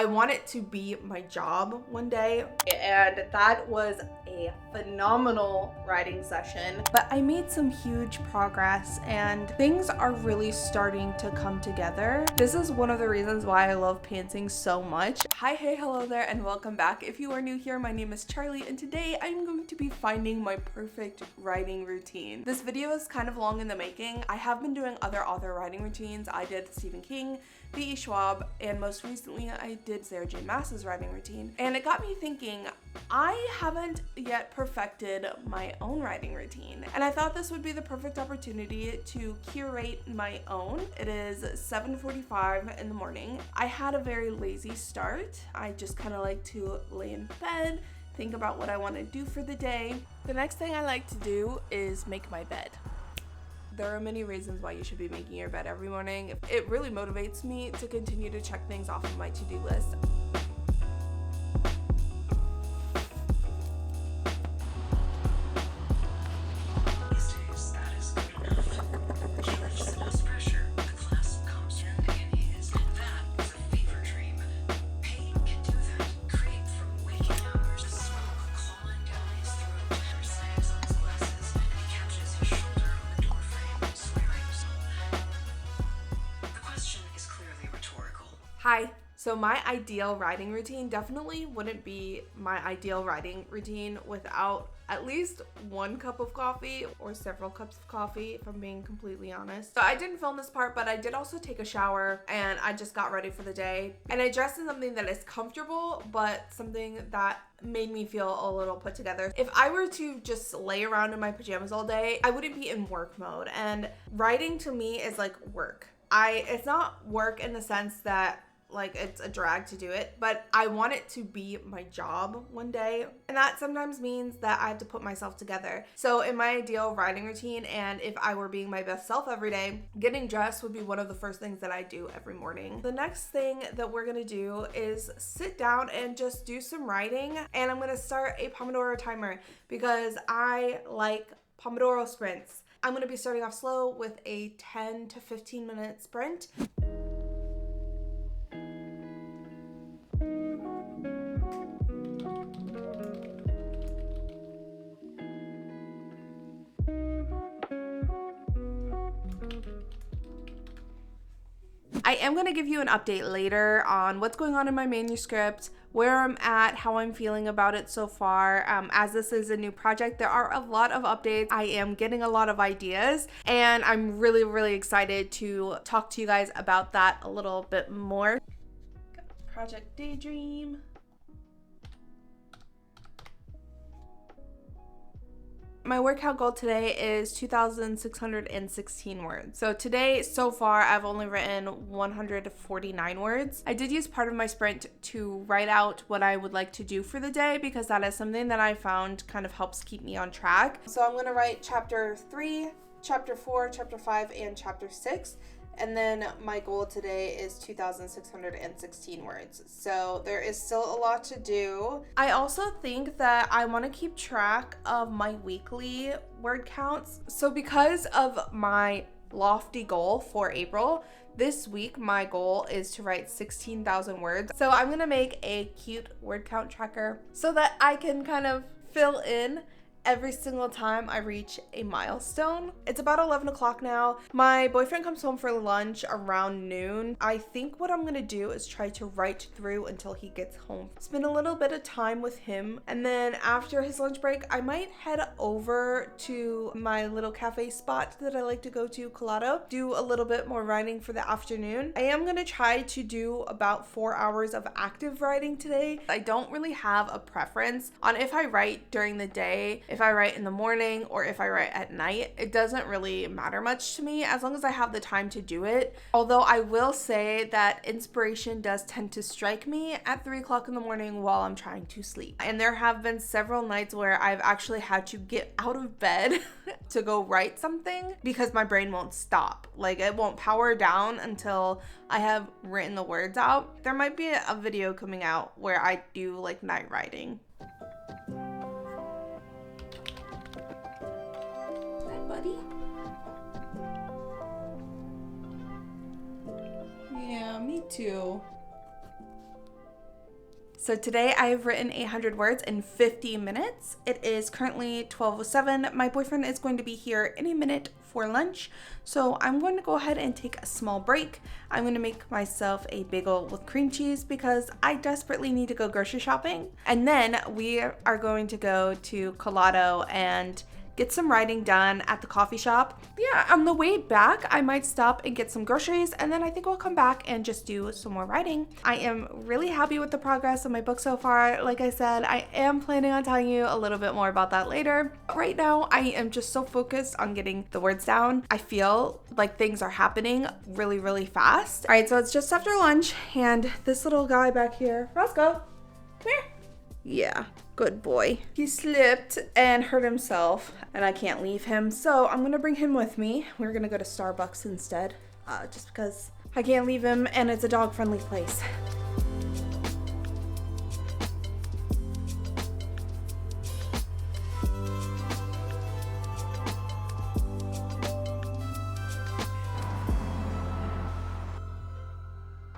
I want it to be my job one day, and that was a phenomenal writing session. But I made some huge progress and things are really starting to come together. This is one of the reasons why I love pantsing so much. Hi, hey, hello there, and welcome back. If you are new here, my name is Charlie, and today I'm going to be finding my perfect writing routine. This video is kind of long in the making. I have been doing other author writing routines. I did Stephen King, B.E. Schwab, and most recently I did Sarah J. Maas's writing routine. And it got me thinking, I haven't yet perfected my own writing routine. And I thought this would be the perfect opportunity to curate my own. It is 7:45 in the morning. I had a very lazy start. I just kind of like to lay in bed, think about what I want to do for the day. The next thing I like to do is make my bed. There are many reasons why you should be making your bed every morning. It really motivates me to continue to check things off of my to-do list. Hi. So my ideal writing routine definitely wouldn't be my ideal writing routine without at least one cup of coffee or several cups of coffee, if I'm being completely honest. So I didn't film this part, but I did also take a shower and I just got ready for the day. And I dressed in something that is comfortable, but something that made me feel a little put together. If I were to just lay around in my pajamas all day, I wouldn't be in work mode. And writing to me is like work. It's not work in the sense that like it's a drag to do it, but I want it to be my job one day. And that sometimes means that I have to put myself together. So in my ideal writing routine, and if I were being my best self every day, getting dressed would be one of the first things that I do every morning. The next thing that we're gonna do is sit down and just do some writing. And I'm gonna start a Pomodoro timer because I like Pomodoro sprints. I'm gonna be starting off slow with a 10 to 15 minute sprint. I am going to give you an update later on what's going on in my manuscript, where I'm at, how I'm feeling about it so far. As this is a new project, there are a lot of updates. I am getting a lot of ideas, and I'm really, really excited to talk to you guys about that a little bit more. Project Daydream. My workout goal today is 2,616 words. So today, so far, I've only written 149 words. I did use part of my sprint to write out what I would like to do for the day because that is something that I found kind of helps keep me on track. So I'm gonna write chapter 3, chapter 4, chapter 5, and chapter 6. And then my goal today is 2,616 words. So there is still a lot to do. I also think that I want to keep track of my weekly word counts. So because of my lofty goal for April, this week my goal is to write 16,000 words. So I'm going to make a cute word count tracker so that I can kind of fill in every single time I reach a milestone. It's about 11 o'clock now. My boyfriend comes home for lunch around noon. I think what I'm gonna do is try to write through until he gets home. Spend a little bit of time with him, and then after his lunch break, I might head over to my little cafe spot that I like to go to, Colado, do a little bit more writing for the afternoon. I am gonna try to do about 4 hours of active writing today. I don't really have a preference on if I write during the day, if I write in the morning, or if I write at night. It doesn't really matter much to me as long as I have the time to do it. Although I will say that inspiration does tend to strike me at 3 o'clock in the morning while I'm trying to sleep. And there have been several nights where I've actually had to get out of bed to go write something because my brain won't stop. Like, it won't power down until I have written the words out. There might be a video coming out where I do like night writing. Buddy? Yeah, me too. So today I've written 800 words in 50 minutes. It is currently 12:07. My boyfriend is going to be here in a minute for lunch. So I'm going to go ahead and take a small break. I'm going to make myself a bagel with cream cheese because I desperately need to go grocery shopping. And then we are going to go to Colado and get some writing done at the coffee shop. Yeah, on the way back, I might stop and get some groceries, and then I think we'll come back and just do some more writing. I am really happy with the progress of my book so far. Like I said, I am planning on telling you a little bit more about that later. Right now, I am just so focused on getting the words down. I feel like things are happening really, really fast. All right, so it's just after lunch, and this little guy back here, Roscoe, come here. Yeah, good boy. He slipped and hurt himself, and I can't leave him, so I'm gonna bring him with me. We're gonna go to Starbucks instead, just because I can't leave him, and it's a dog-friendly place.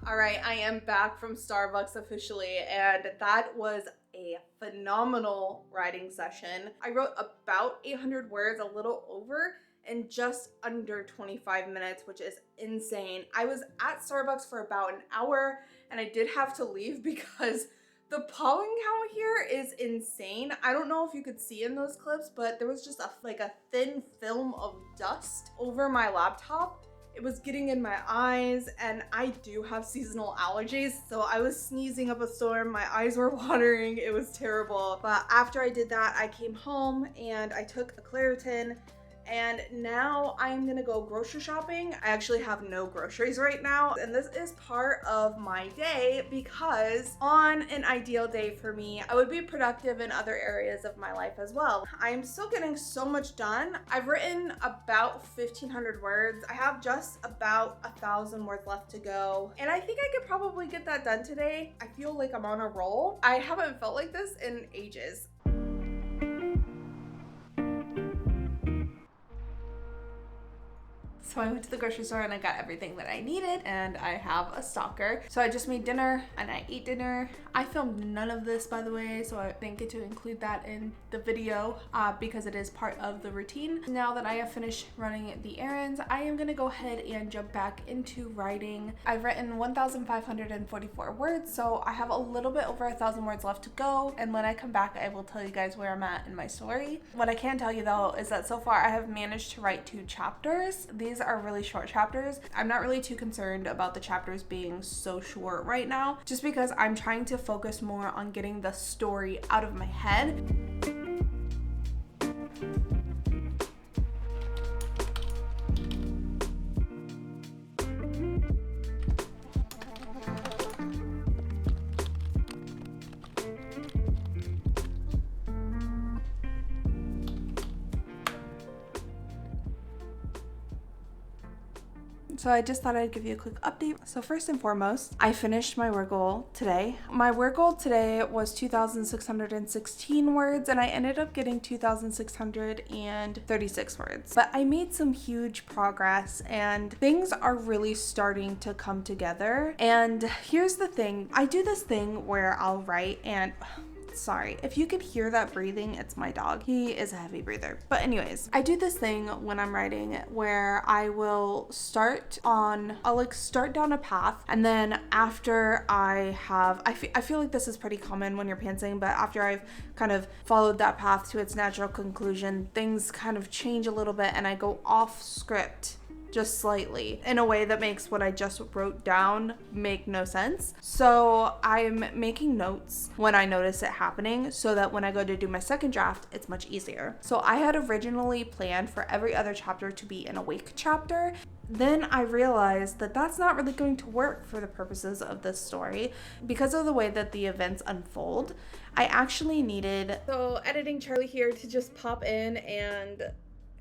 All right, I am back from Starbucks officially, and that was a phenomenal writing session. I wrote about 800 words, a little over, in just under 25 minutes, which is insane. I was at Starbucks for about an hour, and I did have to leave because the pollen count here is insane. I don't know if you could see in those clips, but there was just a thin film of dust over my laptop. It was getting in my eyes, and I do have seasonal allergies, so I was sneezing up a storm. My eyes were watering. It was terrible. But after I did that, I came home and I took a Claritin, and now I'm gonna go grocery shopping. I actually have no groceries right now, and this is part of my day because on an ideal day for me, I would be productive in other areas of my life as well. I'm still getting so much done. I've written about 1,500 words. I have just about 1,000 words left to go, and I think I could probably get that done today. I feel like I'm on a roll. I haven't felt like this in ages. So I went to the grocery store and I got everything that I needed, and I have a stalker. So I just made dinner and I ate dinner. I filmed none of this, by the way, so I didn't get to include that in the video because it is part of the routine. Now that I have finished running the errands, I am gonna go ahead and jump back into writing. I've written 1,544 words, so I have a little bit over 1,000 words left to go. And when I come back, I will tell you guys where I'm at in my story. What I can tell you though is that so far I have managed to write 2 chapters. These are really short chapters. I'm not really too concerned about the chapters being so short right now, just because I'm trying to focus more on getting the story out of my head. So I just thought I'd give you a quick update. So first and foremost, I finished my word goal today. My word goal today was 2,616 words, and I ended up getting 2,636 words. But I made some huge progress, and things are really starting to come together. And here's the thing. I do this thing where I'll write and... Sorry, if you could hear that breathing, it's my dog. He is a heavy breather. But anyways, I do this thing when I'm writing where I'll start down a path, and then after I feel like this is pretty common when you're pantsing, but after I've kind of followed that path to its natural conclusion, things kind of change a little bit and I go off script just slightly in a way that makes what I just wrote down make no sense. So I'm making notes when I notice it happening so that when I go to do my second draft, it's much easier. So I had originally planned for every other chapter to be an awake chapter. Then I realized that that's not really going to work for the purposes of this story because of the way that the events unfold. I actually needed editing Charlie here to just pop in and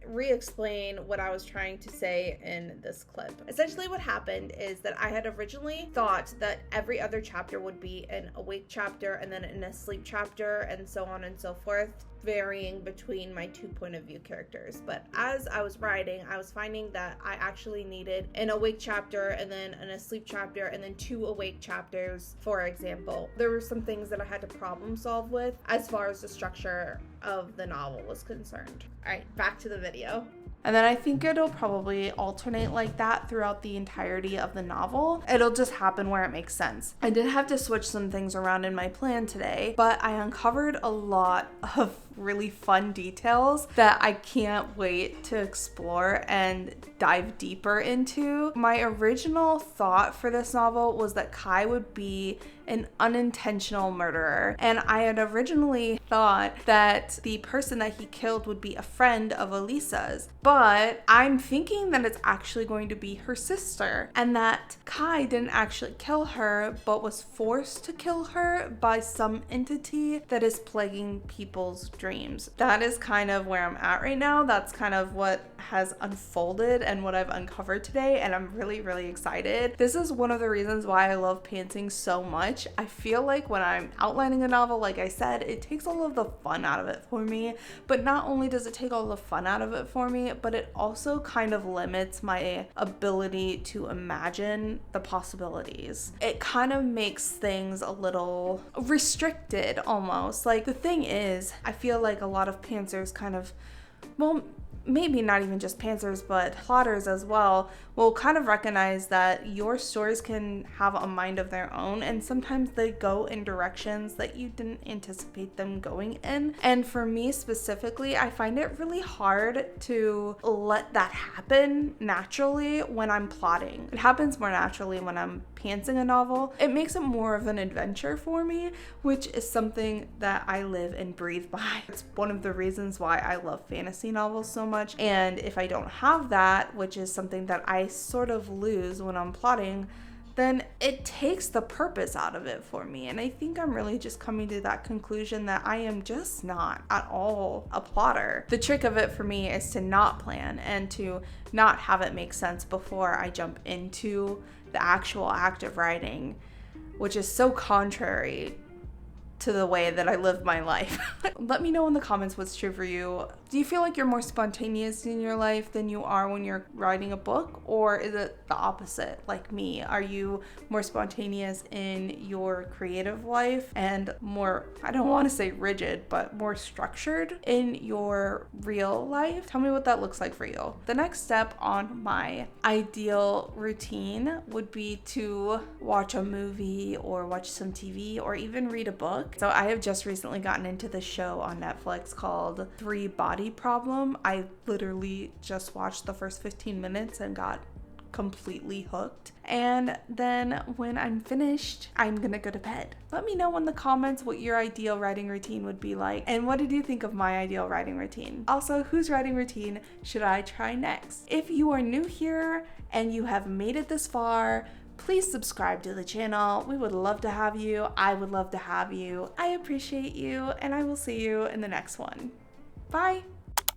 re-explain what I was trying to say in this clip. Essentially what happened is that I had originally thought that every other chapter would be an awake chapter and then an asleep chapter and so on and so forth. varying between my two point of view characters. But as I was writing, I was finding that I actually needed an awake chapter and then an asleep chapter and then 2 awake chapters, for example. There were some things that I had to problem solve with as far as the structure of the novel was concerned. All right, back to the video. And then I think it'll probably alternate like that throughout the entirety of the novel. It'll just happen where it makes sense. I did have to switch some things around in my plan today, but I uncovered a lot of really fun details that I can't wait to explore and dive deeper into. My original thought for this novel was that Kai would be an unintentional murderer, and I had originally thought that the person that he killed would be a friend of Elisa's, but I'm thinking that it's actually going to be her sister, and that Kai didn't actually kill her but was forced to kill her by some entity that is plaguing people's dreams. That is kind of where I'm at right now. That's kind of what has unfolded and what I've uncovered today, and I'm really, really excited. This is one of the reasons why I love pantsing so much. I feel like when I'm outlining a novel, like I said, it takes all of the fun out of it for me, but not only does it take all the fun out of it for me, but it also kind of limits my ability to imagine the possibilities. It kind of makes things a little restricted almost. Like, the thing is, I feel like a lot of pantsers kind of, well, maybe not even just pantsers, but plotters as well, will kind of recognize that your stories can have a mind of their own, and sometimes they go in directions that you didn't anticipate them going in. And for me specifically, I find it really hard to let that happen naturally when I'm plotting. It happens more naturally when I'm pantsing a novel. It makes it more of an adventure for me, which is something that I live and breathe by. It's one of the reasons why I love fantasy novels so much. And if I don't have that, which is something that I sort of lose when I'm plotting, then it takes the purpose out of it for me. And I think I'm really just coming to that conclusion that I am just not at all a plotter. The trick of it for me is to not plan and to not have it make sense before I jump into the actual act of writing, which is so contrary to the way that I live my life. Let me know in the comments what's true for you. Do you feel like you're more spontaneous in your life than you are when you're writing a book? Or is it the opposite, like me? Are you more spontaneous in your creative life and more, I don't want to say rigid, but more structured in your real life? Tell me what that looks like for you. The next step on my ideal routine would be to watch a movie or watch some TV or even read a book. So I have just recently gotten into this show on Netflix called 3 Body Problem. I literally just watched the first 15 minutes and got completely hooked. And then when I'm finished, I'm gonna go to bed. Let me know in the comments what your ideal writing routine would be like, and what did you think of my ideal writing routine? Also, whose writing routine should I try next? If you are new here and you have made it this far, please subscribe to the channel. We would love to have you. I would love to have you. I appreciate you, and I will see you in the next one. Bye.